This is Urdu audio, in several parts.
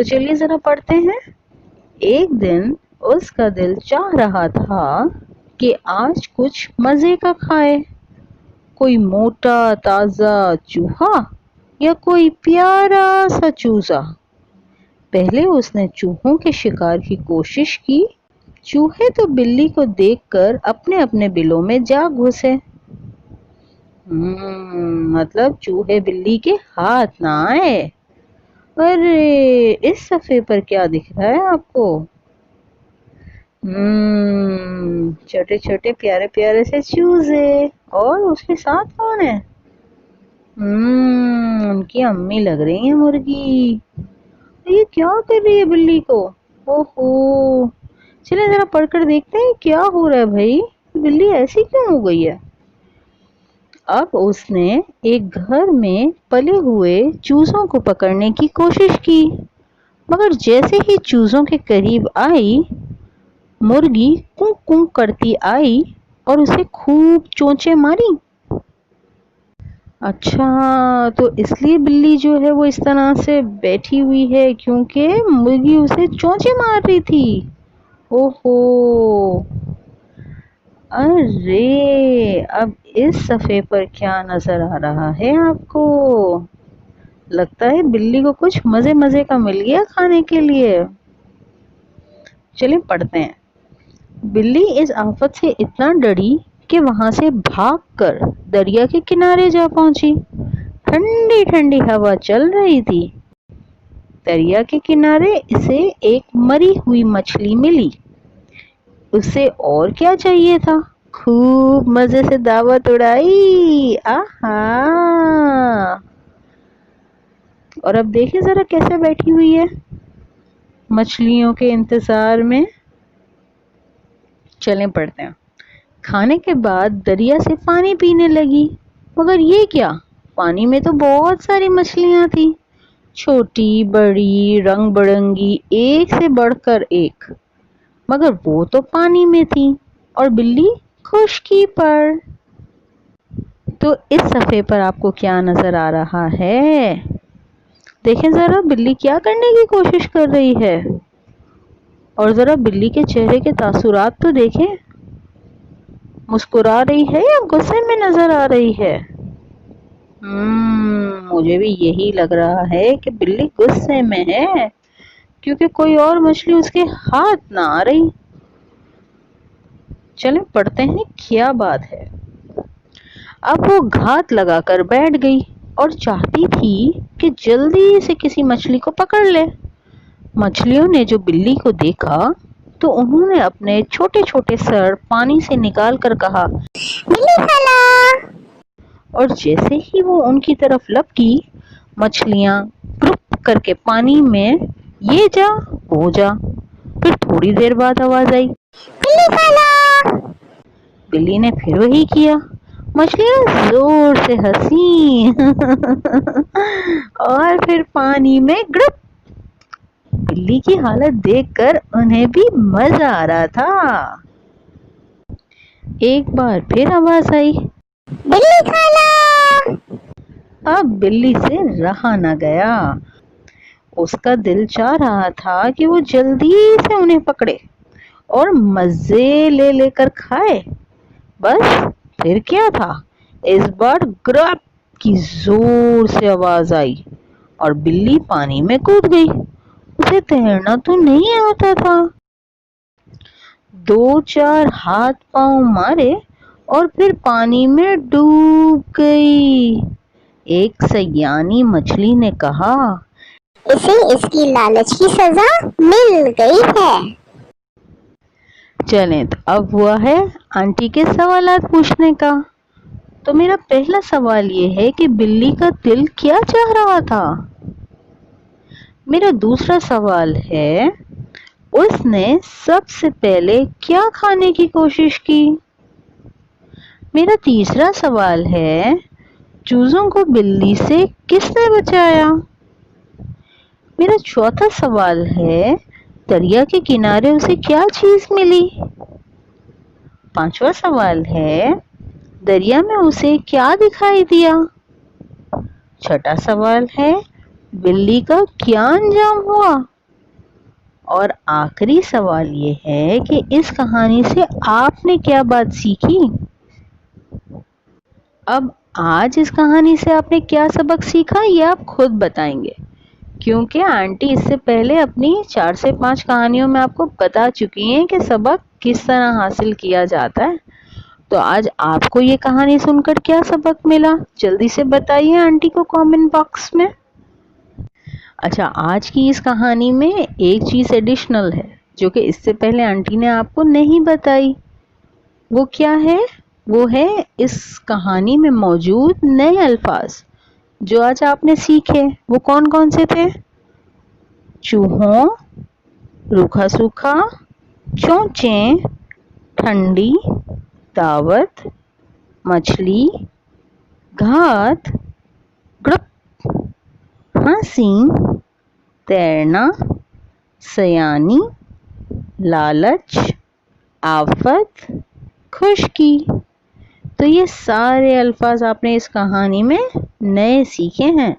تو چلیے ذرا پڑھتے ہیں۔ ایک دن اس کا دل چاہ رہا تھا کہ آج کچھ مزے کا کھائے، کوئی موٹا تازہ چوہا یا کوئی پیارا سا چوزا۔ پہلے اس نے چوہوں کے شکار کی کوشش کی۔ چوہے تو بلی کو دیکھ کر اپنے اپنے بلوں میں جا گھسے۔ مطلب چوہے بلی کے ہاتھ نہ آئے۔ ارے اس صفحے پر کیا دکھ رہا ہے آپ کو؟ چھوٹے چھوٹے پیارے پیارے سے چوزے، اور اس کے ساتھ کون ہے؟ ان کی امی لگ رہی ہیں مرغی۔ یہ کیا کر رہی ہے بلی کو؟ اوہو، چلیں ذرا پڑھ کر دیکھتے ہیں کیا ہو رہا ہے بھائی، بلی ایسی کیوں ہو گئی ہے؟ اب اس نے ایک گھر میں پلے ہوئے چوزوں کو پکڑنے کی کوشش کی، مگر جیسے ہی چوزوں کے قریب آئی، مرغی کوں کوں کرتی آئی اور اسے خوب چونچیں ماری۔ اچھا، تو اس لیے بلی جو ہے وہ اس طرح سے بیٹھی ہوئی ہے کیونکہ مرغی اسے چونچیں مار رہی تھی۔ اوہو، ارے اب اس صفحے پر کیا نظر آ رہا ہے آپ کو؟ لگتا ہے بلی کو کچھ مزے مزے کا مل گیا کھانے کے لیے۔ چلیں پڑھتے ہیں۔ بلی اس آفت سے اتنا ڈری کہ وہاں سے بھاگ کر دریا کے کنارے جا پہنچی۔ ٹھنڈی ٹھنڈی ہوا چل رہی تھی۔ دریا کے کنارے اسے ایک مری ہوئی مچھلی ملی۔ اسے اور کیا چاہیے تھا؟ خوب مزے سے دعوت اڑائی۔ آہا! اور اب دیکھیں ذرا کیسے بیٹھی ہوئی ہے مچھلیوں کے انتظار میں۔ چلیں پڑھتے ہیں۔ کھانے کے بعد دریا سے پانی پینے لگی، مگر یہ کیا؟ پانی میں تو بہت ساری مچھلیاں تھیں، چھوٹی بڑی رنگ برنگی، ایک سے بڑھ کر ایک، مگر وہ تو پانی میں تھیں اور بلی خشکی پر۔ تو اس صفحے پر آپ کو کیا نظر آ رہا ہے؟ دیکھیں ذرا بلی کیا کرنے کی کوشش کر رہی ہے، اور ذرا بلی کے چہرے کے تاثرات تو دیکھیں، مسکرا رہی ہے یا غصے میں نظر آ رہی ہے؟ مجھے بھی یہی لگ رہا ہے کہ بلی غصے میں ہے، کیونکہ کوئی اور مچھلی اس کے ہاتھ نہ آ رہی۔ چلیں پڑھتے ہیں کیا بات ہے۔ اب وہ گھات لگا کر بیٹھ گئی اور چاہتی تھی کہ جلدی سے کسی مچھلی کو پکڑ لے۔ مچھلیوں نے جو بلی کو دیکھا تو انہوں نے اپنے چھوٹے چھوٹے سر پانی سے نکال کر کہا، بلی خالہ! اور جیسے ہی وہ ان کی طرف لپکی، مچھلیاں گروپ کر کے پانی میں یہ جا وہ جا۔ پھر تھوڑی دیر بعد آواز آئی، بلی خالہ! بلی نے پھر وہی کیا۔ مچھلیاں زور سے ہنسیں اور پھر پانی میں گڑپ۔ بلی کی حالت دیکھ کر انہیں بھی مزہ آ رہا تھا۔ ایک بار پھر آواز آئی، بلی خالہ! اب بلی سے رہا نہ گیا۔ اس کا دل چاہ رہا تھا کہ وہ جلدی سے انہیں پکڑے اور مزے لے لے کر کھائے۔ بس پھر کیا تھا، اس بار گرپ کی زور سے آواز آئی اور بلی پانی میں کود گئی۔ اسے تیرنا تو نہیں آتا تھا۔ دو چار ہاتھ پاؤں مارے اور پھر پانی میں ڈوب گئی۔ ایک سیانی مچھلی نے کہا، اسے اس کی لالچ کی سزا مل گئی ہے۔ چلیں تو اب ہوا ہے آنٹی کے سوالات پوچھنے کا۔ تو میرا پہلا سوال یہ ہے کہ بلی کا دل کیا چاہ رہا تھا؟ میرا دوسرا سوال ہے، اس نے سب سے پہلے کیا کھانے کی کوشش کی؟ میرا تیسرا سوال ہے، چوزوں کو بلی سے کس نے بچایا؟ میرا چوتھا سوال ہے، دریا کے کنارے اسے کیا چیز ملی؟ پانچواں سوال ہے، دریا میں اسے کیا دکھائی دیا؟ چھٹا سوال ہے، بلی کا کیا انجام ہوا؟ اور آخری سوال یہ ہے کہ اس کہانی سے آپ نے کیا بات سیکھی؟ اب آج اس کہانی سے آپ نے کیا سبق سیکھا یہ آپ خود بتائیں گے، کیونکہ آنٹی اس سے پہلے اپنی 4 سے 5 کہانیوں میں آپ کو بتا چکی ہیں کہ سبق کس طرح حاصل کیا جاتا ہے۔ تو آج آپ کو یہ کہانی سن کر کیا سبق ملا؟ جلدی سے بتائیے آنٹی کو کامنٹ باکس میں۔ اچھا، آج کی اس کہانی میں ایک چیز ایڈیشنل ہے جو کہ اس سے پہلے آنٹی نے آپ کو نہیں بتائی۔ وہ کیا ہے؟ وہ ہے اس کہانی میں موجود نئے الفاظ جو آج آپ نے سیکھے۔ وہ کون کون سے تھے؟ چوہوں، روکھا سوکھا، چونچیں، ٹھنڈی، دعوت، مچھلی، گھات، گڑپ، ہنسی، تیرنا، سیانی، لالچ، آفت، خشکی۔ تو یہ سارے الفاظ آپ نے اس کہانی میں نئے سیکھے ہیں،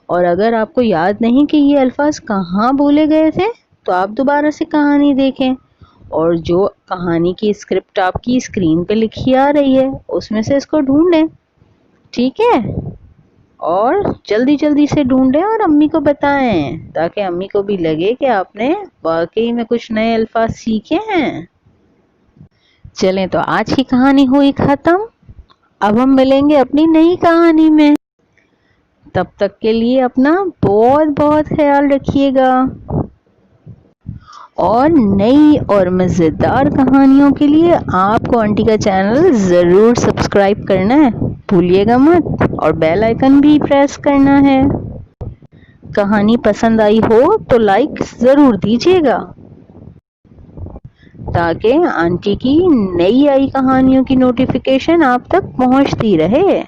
اور اگر آپ کو یاد نہیں کہ یہ الفاظ کہاں بولے گئے تھے تو آپ دوبارہ سے کہانی دیکھیں، اور جو کہانی کی اسکرپٹ آپ کی اسکرین پہ لکھی آ رہی ہے اس میں سے اس کو ڈھونڈیں، ٹھیک ہے؟ اور جلدی جلدی سے ڈھونڈیں اور امی کو بتائیں تاکہ امی کو بھی لگے کہ آپ نے واقعی میں کچھ نئے الفاظ سیکھے ہیں۔ چلیں تو آج کی کہانی ہوئی ختم، اب ہم ملیں گے اپنی نئی کہانی میں۔ تب تک کے لیے اپنا بہت بہت خیال رکھیے گا، اور نئی اور مزیدار کہانیوں کے لیے آپ کو آنٹی کا چینل ضرور سبسکرائب کرنا ہے، بھولیے گا مت، اور بیل آئیکن بھی پریس کرنا ہے۔ کہانی پسند آئی ہو تو لائک ضرور دیجیے گا تاکہ آنٹی کی نئی آئی کہانیوں کی نوٹیفیکیشن آپ تک پہنچتی رہے۔